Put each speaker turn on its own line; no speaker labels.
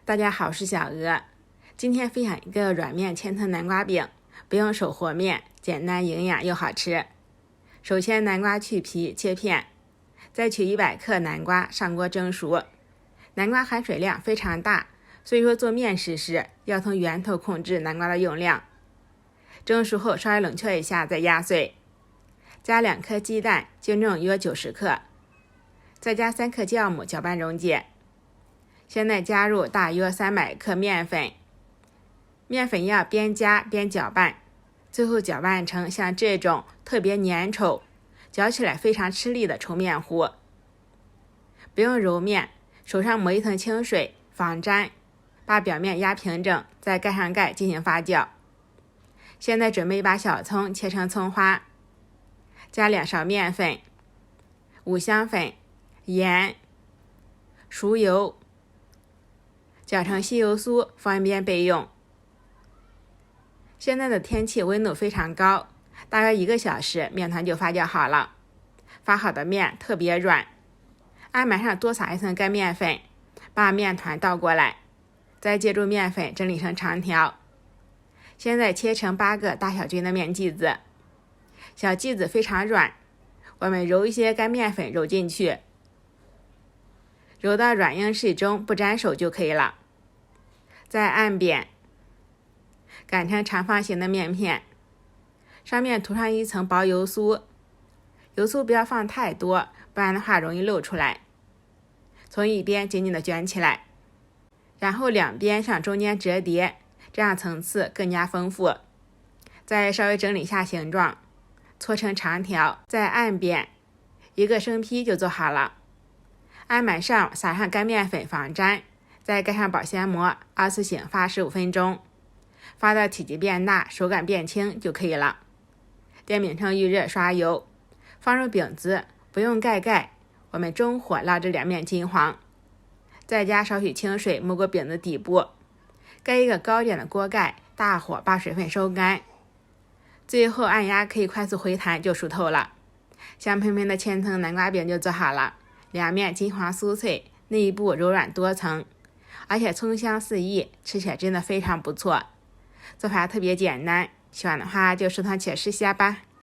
大家好，我是小鹅。今天分享一个软面千层南瓜饼，不用手和面，简单营养又好吃。首先南瓜去皮切片，再取100克南瓜上锅蒸熟。南瓜含水量非常大，所以说做面食时要从源头控制南瓜的用量。蒸熟后稍微冷却一下再压碎，加2颗鸡蛋，净重约90克，再加3克酵母搅拌溶解。现在加入大约300克面粉，面粉要边加边搅拌，最后搅拌成像这种特别粘稠，搅起来非常吃力的稠面糊。不用揉面，手上抹一层清水防粘，把表面压平整，再盖上盖进行发酵。现在准备一把小葱切成葱花，加2勺面粉、五香粉、盐、熟油，搅成稀油酥，方便备用。现在的天气温度非常高，大约1个小时面团就发酵好了。发好的面特别软，案板上多撒一层干面粉，把面团倒过来，再借助面粉整理成长条。现在切成8个大小均的面剂子，小剂子非常软，我们揉一些干面粉揉进去，揉到软硬适中不粘手就可以了。再按扁，擀成长方形的面片，上面涂上一层薄油酥，油酥不要放太多，不然的话容易漏出来。从一边紧紧的卷起来，然后两边向中间折叠，这样层次更加丰富。再稍微整理一下形状，搓成长条，再按扁，1个生坯就做好了。案板上撒上干面粉防粘，再盖上保鲜膜，2次醒发15分钟，发到体积变大，手感变轻就可以了。电饼铛预热刷油，放入饼子，不用盖盖，我们中火捞至两面金黄，再加少许清水没过饼子底部，盖一个高点的锅盖，大火把水分收干，最后按压可以快速回弹就熟透了。香喷喷的千层南瓜饼就做好了，两面金黄酥脆，内部柔软多层，而且葱香四溢，吃起来真的非常不错。做法特别简单，喜欢的话就收藏起来试下吧。